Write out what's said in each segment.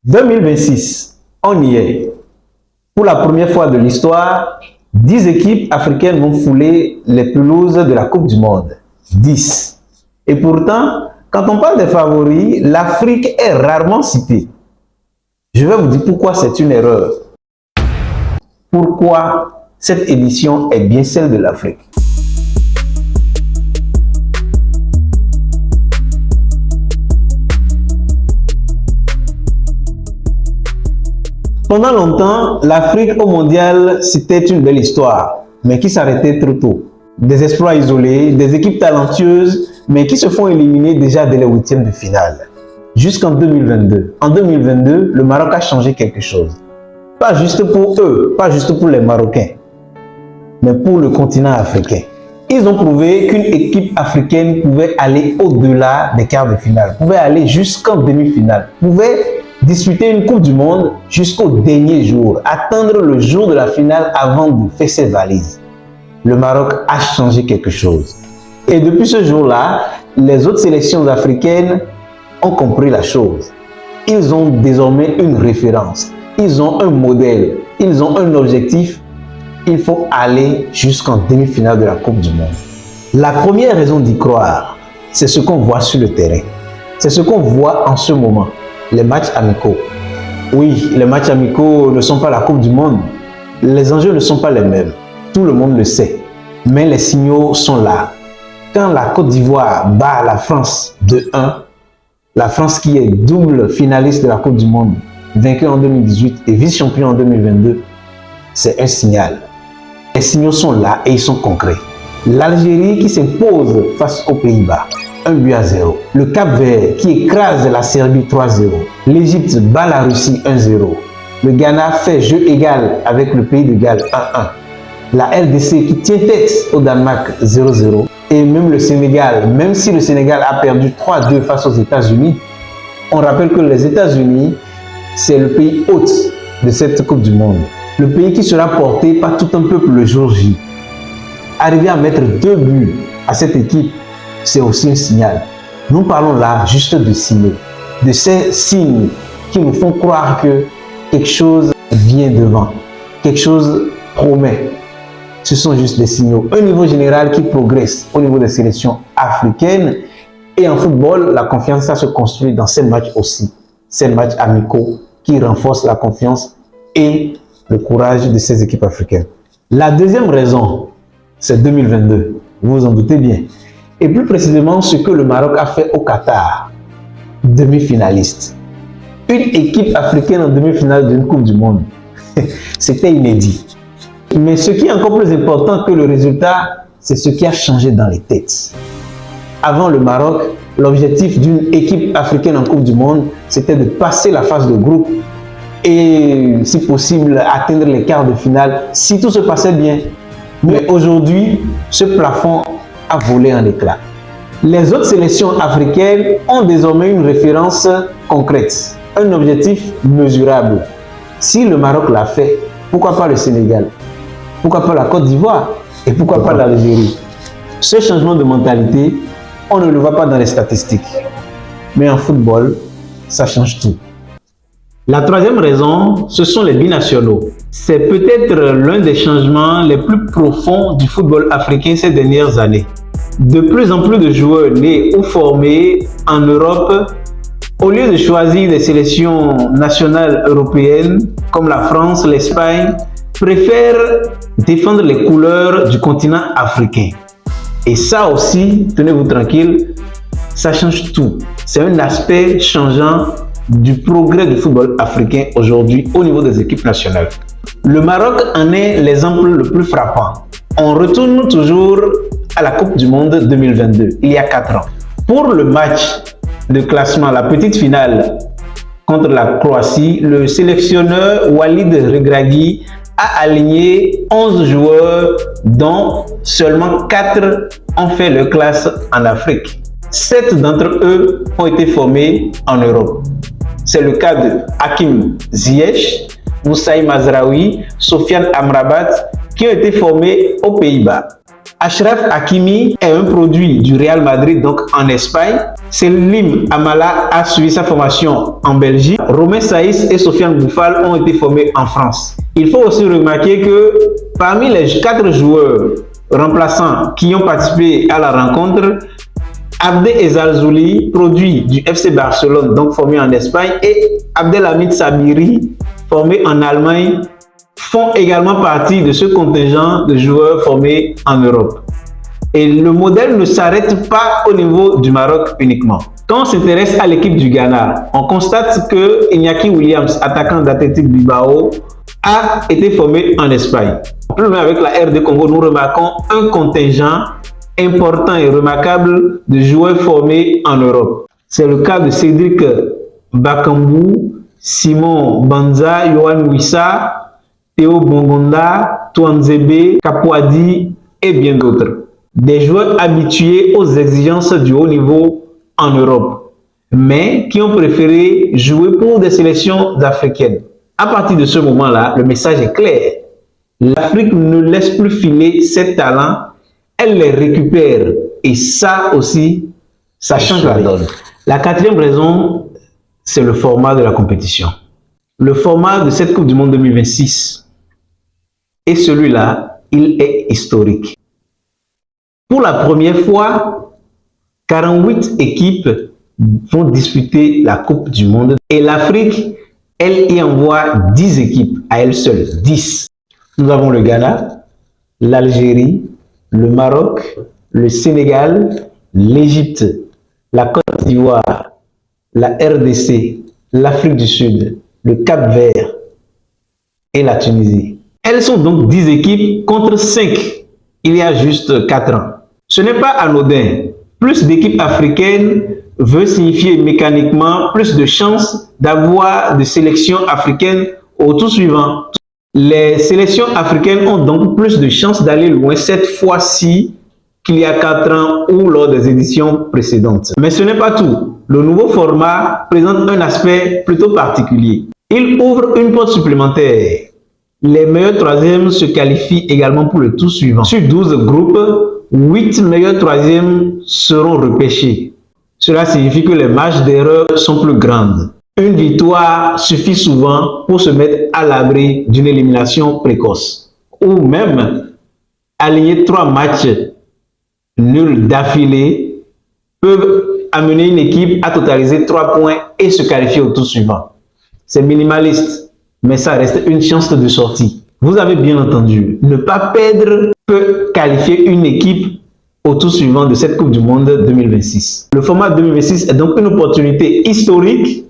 2026, on y est. Pour la première fois de l'histoire, 10 équipes africaines vont fouler les pelouses de la Coupe du Monde. 10. Et pourtant, quand on parle des favoris, l'Afrique est rarement citée. Je vais vous dire pourquoi c'est une erreur. Pourquoi cette édition est bien celle de l'Afrique. Pendant longtemps, l'Afrique au mondial, c'était une belle histoire, mais qui s'arrêtait trop tôt. Des exploits isolés, des équipes talentueuses, mais qui se font éliminer déjà dès les huitièmes de finale. Jusqu'en 2022. En 2022, le Maroc a changé quelque chose. Pas juste pour eux, pas juste pour les Marocains, mais pour le continent africain. Ils ont prouvé qu'une équipe africaine pouvait aller au-delà des quarts de finale, pouvait aller jusqu'en demi-finale, pouvait disputer une Coupe du Monde jusqu'au dernier jour, attendre le jour de la finale avant de faire ses valises. Le Maroc a changé quelque chose. Et depuis ce jour-là, les autres sélections africaines ont compris la chose. Ils ont désormais une référence, ils ont un modèle, ils ont un objectif. Il faut aller jusqu'en demi-finale de la Coupe du Monde. La première raison d'y croire, c'est ce qu'on voit sur le terrain. C'est ce qu'on voit en ce moment. Les matchs amicaux. Oui, les matchs amicaux ne sont pas la Coupe du Monde. Les enjeux ne sont pas les mêmes. Tout le monde le sait. Mais les signaux sont là. Quand la Côte d'Ivoire bat la France 2-1, la France qui est double finaliste de la Coupe du Monde, vaincue en 2018 et vice-champion en 2022, c'est un signal. Les signaux sont là et ils sont concrets. L'Algérie qui s'impose face aux Pays-Bas. 1-0. Le Cap-Vert qui écrase la Serbie 3-0. L'Égypte bat la Russie 1-0. Le Ghana fait jeu égal avec le pays de Galles 1-1. La RDC qui tient tête au Danemark 0-0. Et même le Sénégal, même si le Sénégal a perdu 3-2 face aux États-Unis, on rappelle que les États-Unis, c'est le pays hôte de cette Coupe du Monde. Le pays qui sera porté par tout un peuple le jour J. Arriver à mettre 2 buts à cette équipe, c'est aussi un signal. Nous parlons là juste de signaux, de ces signes qui nous font croire que quelque chose vient devant, quelque chose promet. Ce sont juste des signaux. Un niveau général qui progresse au niveau des sélections africaines. Et en football, la confiance, ça se construit dans ces matchs aussi. Ces matchs amicaux qui renforcent la confiance et le courage de ces équipes africaines. La deuxième raison, c'est 2022. Vous vous en doutez bien. Et plus précisément, ce que le Maroc a fait au Qatar, demi-finaliste. Une équipe africaine en demi-finale d'une Coupe du Monde. C'était inédit. Mais ce qui est encore plus important que le résultat, c'est ce qui a changé dans les têtes. Avant le Maroc, l'objectif d'une équipe africaine en Coupe du Monde, c'était de passer la phase de groupe et, si possible, atteindre les quarts de finale, si tout se passait bien. Mais aujourd'hui, ce plafond a volé en éclats. Les autres sélections africaines ont désormais une référence concrète, un objectif mesurable. Si le Maroc l'a fait, pourquoi pas le Sénégal? Pourquoi pas la Côte d'Ivoire? Et pourquoi pas l'Algérie? Ce changement de mentalité, on ne le voit pas dans les statistiques. Mais en football, ça change tout. La troisième raison, ce sont les binationaux. C'est peut-être l'un des changements les plus profonds du football africain ces dernières années. De plus en plus de joueurs nés ou formés en Europe, au lieu de choisir des sélections nationales européennes comme la France, l'Espagne, préfèrent défendre les couleurs du continent africain. Et ça aussi, tenez-vous tranquille, ça change tout. C'est un aspect changeant du progrès du football africain aujourd'hui au niveau des équipes nationales. Le Maroc en est l'exemple le plus frappant. On retourne toujours à la Coupe du Monde 2022, il y a 4 ans. Pour le match de classement, la petite finale contre la Croatie, le sélectionneur Walid Regragui a aligné 11 joueurs dont seulement 4 ont fait leur classe en Afrique. 7 d'entre eux ont été formés en Europe. C'est le cas de Hakim Ziyech, Moussaï Mazraoui, Sofiane Amrabat qui ont été formés aux Pays-Bas. Achraf Hakimi est un produit du Real Madrid, donc en Espagne. Selim Amala a suivi sa formation en Belgique. Romain Saïs et Sofiane Boufal ont été formés en France. Il faut aussi remarquer que parmi les 4 joueurs remplaçants qui ont participé à la rencontre, Abdel Ezalzouli, produit du FC Barcelone, donc formé en Espagne, et Abdelhamid Sabiri, formé en Allemagne, font également partie de ce contingent de joueurs formés en Europe. Et le modèle ne s'arrête pas au niveau du Maroc uniquement. Quand on s'intéresse à l'équipe du Ghana, on constate que Iñaki Williams, attaquant d'Athletic Bilbao, a été formé en Espagne. Plus loin avec la RD Congo, nous remarquons un contingent important et remarquable de joueurs formés en Europe. C'est le cas de Cédric Bakambu, Simon Banza, Yohan Wissa, Théo Bongonda, Touanzebe, Kapouadi et bien d'autres. Des joueurs habitués aux exigences du haut niveau en Europe, mais qui ont préféré jouer pour des sélections africaines. À partir de ce moment-là, le message est clair. L'Afrique ne laisse plus filer ses talents, elle les récupère. Et ça aussi, ça change la donne. La 4e raison, c'est le format de la compétition. Le format de cette Coupe du Monde 2026, et celui-là, il est historique. Pour la première fois, 48 équipes vont disputer la Coupe du Monde et l'Afrique, elle y envoie 10 équipes à elle seule, 10. Nous avons le Ghana, l'Algérie, le Maroc, le Sénégal, l'Égypte, la Côte d'Ivoire, la RDC, l'Afrique du Sud, le Cap-Vert et la Tunisie. Elles sont donc 10 équipes contre 5 il y a juste 4 ans. Ce n'est pas anodin. Plus d'équipes africaines veut signifier mécaniquement plus de chances d'avoir des sélections africaines au tour suivant. Les sélections africaines ont donc plus de chances d'aller loin cette fois-ci qu'il y a 4 ans ou lors des éditions précédentes. Mais ce n'est pas tout. Le nouveau format présente un aspect plutôt particulier. Il ouvre une porte supplémentaire. Les meilleurs troisièmes se qualifient également pour le tour suivant. Sur 12 groupes, 8 meilleurs troisièmes seront repêchés. Cela signifie que les marges d'erreur sont plus grandes. Une victoire suffit souvent pour se mettre à l'abri d'une élimination précoce. Ou même, aligner 3 matchs nuls d'affilée peuvent amener une équipe à totaliser 3 points et se qualifier au tour suivant. C'est minimaliste, mais ça reste une chance de sortie. Vous avez bien entendu, ne pas perdre peut qualifier une équipe au tour suivant de cette Coupe du Monde 2026. Le format 2026 est donc une opportunité historique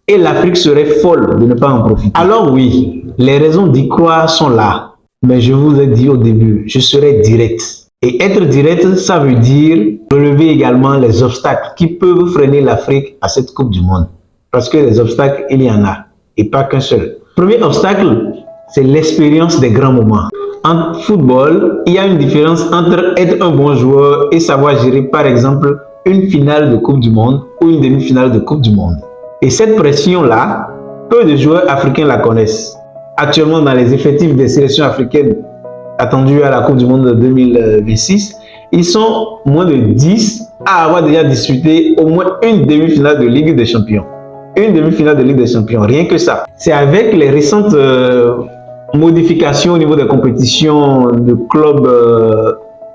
et l'Afrique serait folle de ne pas en profiter. Alors oui, les raisons d'y croire sont là, mais je vous ai dit au début, je serai direct. Et être direct, ça veut dire relever également les obstacles qui peuvent freiner l'Afrique à cette Coupe du Monde. Parce que les obstacles, il y en a, et pas qu'un seul. Premier obstacle, c'est l'expérience des grands moments. En football, il y a une différence entre être un bon joueur et savoir gérer par exemple une finale de Coupe du Monde ou une demi-finale de Coupe du Monde. Et cette pression-là, peu de joueurs africains la connaissent. Actuellement, dans les effectifs des sélections africaines attendues à la Coupe du Monde 2026, ils sont moins de 10 à avoir déjà disputé au moins une demi-finale de Ligue des Champions. Une demi-finale de Ligue des Champions, rien que ça. C'est avec les récentes modifications au niveau des compétitions de clubs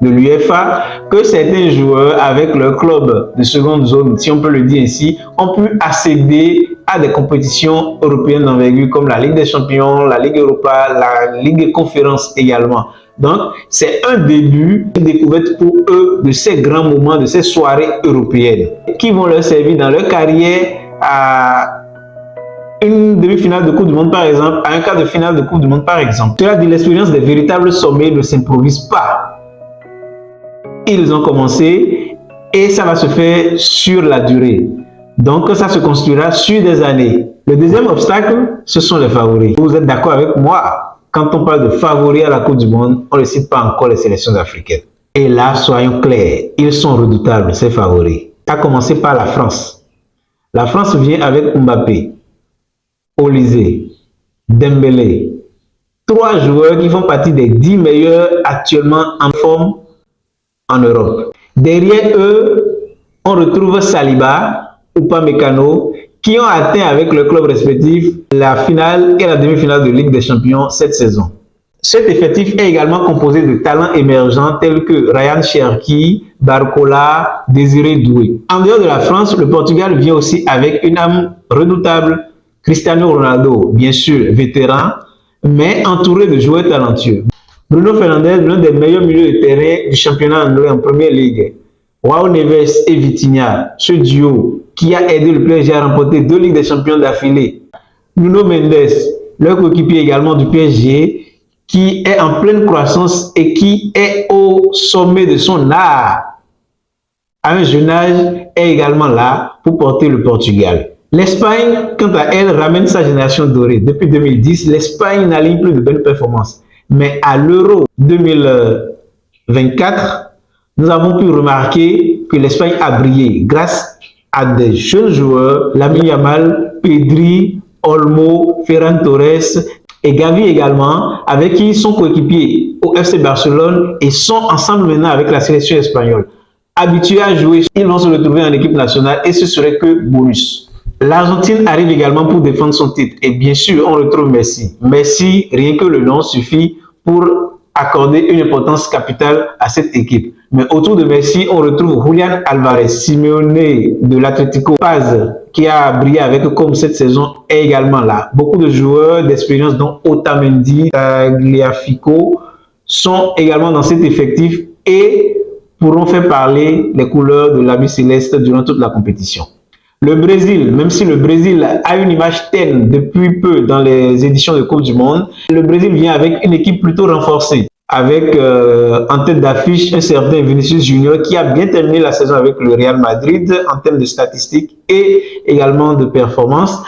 de l'UEFA que certains joueurs avec leur club de seconde zone, si on peut le dire ainsi, ont pu accéder à des compétitions européennes d'envergure comme la Ligue des Champions, la Ligue Europa, la Ligue des Conférences également. Donc, c'est un début de découverte pour eux de ces grands moments, de ces soirées européennes qui vont leur servir dans leur carrière à une demi-finale de Coupe du Monde par exemple, à un quart de finale de Coupe du Monde par exemple. Cela dit, l'expérience des véritables sommets ne s'improvise pas. Ils ont commencé et ça va se faire sur la durée. Donc ça se construira sur des années. Le deuxième obstacle, ce sont les favoris. Vous êtes d'accord avec moi? Quand on parle de favoris à la Coupe du Monde, on ne cite pas encore les sélections africaines. Et là, soyons clairs, ils sont redoutables, ces favoris. À commencer par la France. La France vient avec Mbappé, Olysée, Dembélé. 3 joueurs qui font partie des 10 meilleurs actuellement en forme en Europe. Derrière eux, on retrouve Saliba, Upamecano, qui ont atteint avec leur club respectif la finale et la demi-finale de Ligue des Champions cette saison. Cet effectif est également composé de talents émergents tels que Ryan Cherki, Barcola, Désiré Doué. En dehors de la France, le Portugal vient aussi avec une âme redoutable. Cristiano Ronaldo, bien sûr, vétéran, mais entouré de joueurs talentueux. Bruno Fernandes, l'un des meilleurs milieux de terrain du championnat anglais en Première Ligue. João Neves et Vitinha, ce duo qui a aidé le PSG à remporter 2 Ligues des Champions d'affilée. Nuno Mendes, leur coéquipier également du PSG, qui est en pleine croissance et qui est au sommet de son art. À un jeune âge, est également là pour porter le Portugal. L'Espagne, quant à elle, ramène sa génération dorée. Depuis 2010, l'Espagne n'aligne plus de bonnes performances. Mais à l'Euro 2024, nous avons pu remarquer que l'Espagne a brillé grâce à des jeunes joueurs, Lamine Yamal, Pedri, Olmo, Ferran Torres et Gavi également, avec qui ils sont coéquipiers au FC Barcelone et sont ensemble maintenant avec la sélection espagnole. Habitués à jouer, ils vont se retrouver en équipe nationale et ce serait que bonus. L'Argentine arrive également pour défendre son titre et bien sûr on retrouve Messi. Messi, rien que le nom suffit pour accorder une importance capitale à cette équipe. Mais autour de Messi, on retrouve Julián Álvarez, Simeone de l'Atlético, Paz, qui a brillé avec eux comme cette saison, est également là. Beaucoup de joueurs d'expérience dont Otamendi, Tagliafico sont également dans cet effectif et pourront faire parler les couleurs de l'habit céleste durant toute la compétition. Le Brésil, même si le Brésil a une image terne depuis peu dans les éditions de Coupe du Monde, le Brésil vient avec une équipe plutôt renforcée, avec en tête d'affiche un certain Vinicius Junior qui a bien terminé la saison avec le Real Madrid en termes de statistiques et également de performance.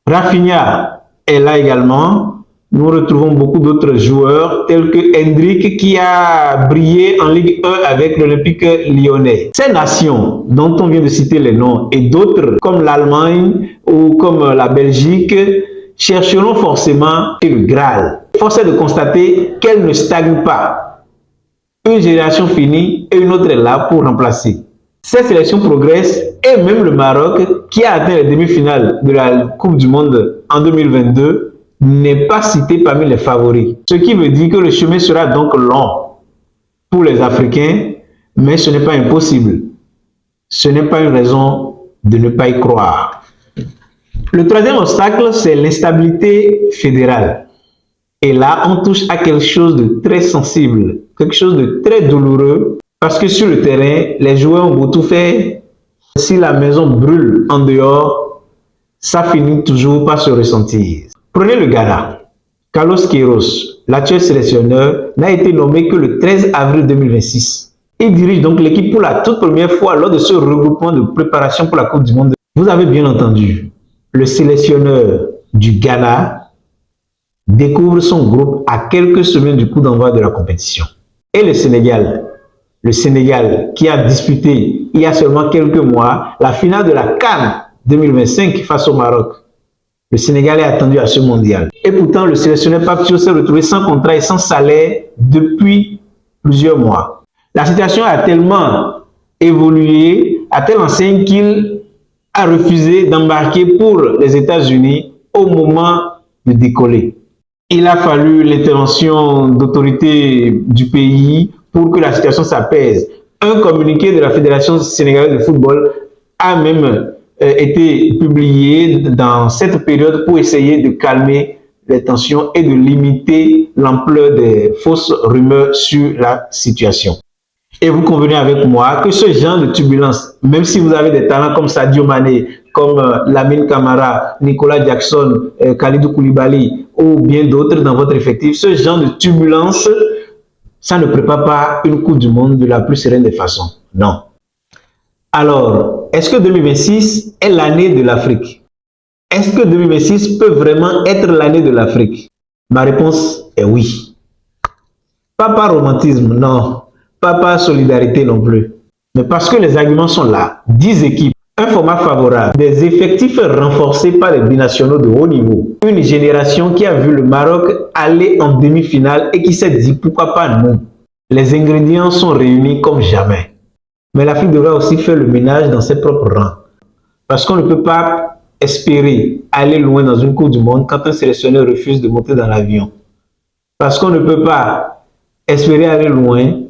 Rafinha est là également. Nous retrouvons beaucoup d'autres joueurs tels que Hendrick qui a brillé en Ligue 1 avec l'Olympique lyonnais. Ces nations dont on vient de citer les noms et d'autres comme l'Allemagne ou comme la Belgique chercheront forcément le Graal. Force est de constater qu'elles ne stagnent pas. Une génération finie et une autre est là pour remplacer. Ces sélections progressent et même le Maroc qui a atteint les demi-finales de la Coupe du Monde en 2022 n'est pas cité parmi les favoris. Ce qui veut dire que le chemin sera donc long pour les Africains, mais ce n'est pas impossible. Ce n'est pas une raison de ne pas y croire. Le troisième obstacle, c'est l'instabilité fédérale. Et là, on touche à quelque chose de très sensible, quelque chose de très douloureux, parce que sur le terrain, les joueurs ont beau tout faire. Si la maison brûle en dehors, ça finit toujours par se ressentir. Prenez le Ghana. Carlos Queiroz, l'actuel sélectionneur, n'a été nommé que le 13 avril 2026. Il dirige donc l'équipe pour la toute première fois lors de ce regroupement de préparation pour la Coupe du Monde. Vous avez bien entendu, le sélectionneur du Ghana découvre son groupe à quelques semaines du coup d'envoi de la compétition. Et le Sénégal qui a disputé il y a seulement quelques mois la finale de la CAN 2025 face au Maroc. Le Sénégal est attendu à ce mondial. Et pourtant, le sélectionneur Pape Thiaw s'est retrouvé sans contrat et sans salaire depuis plusieurs mois. La situation a tellement évolué, à telle enseigne qu'il a refusé d'embarquer pour les États-Unis au moment de décoller. Il a fallu l'intervention d'autorités du pays pour que la situation s'apaise. Un communiqué de la Fédération sénégalaise de football a même été publié dans cette période pour essayer de calmer les tensions et de limiter l'ampleur des fausses rumeurs sur la situation. Et vous convenez avec moi que ce genre de turbulence, même si vous avez des talents comme Sadio Mané, comme Lamine Camara, Nicolas Jackson, Kalidou Koulibaly ou bien d'autres dans votre effectif, ce genre de turbulence, ça ne prépare pas une Coupe du Monde de la plus sereine des façons. Non. Alors, est-ce que 2026 est l'année de l'Afrique? Est-ce que 2026 peut vraiment être l'année de l'Afrique? Ma réponse est oui. Pas par romantisme, non. Pas par solidarité non plus. Mais parce que les arguments sont là. 10 équipes, un format favorable, des effectifs renforcés par les binationaux de haut niveau. Une génération qui a vu le Maroc aller en demi-finale et qui s'est dit pourquoi pas nous. Les ingrédients sont réunis comme jamais. Mais l'Afrique devrait aussi faire le ménage dans ses propres rangs. Parce qu'on ne peut pas espérer aller loin dans une Coupe du Monde quand un sélectionneur refuse de monter dans l'avion. Parce qu'on ne peut pas espérer aller loin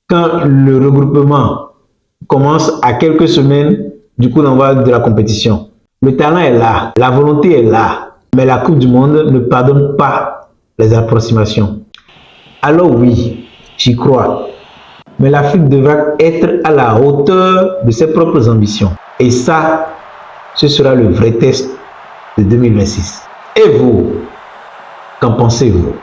quand le regroupement commence à quelques semaines du coup d'envoi de la compétition. Le talent est là, la volonté est là, mais la Coupe du Monde ne pardonne pas les approximations. Alors oui, j'y crois, mais l'Afrique devra être à la hauteur de ses propres ambitions. Et ça, ce sera le vrai test de 2026. Et vous, qu'en pensez-vous?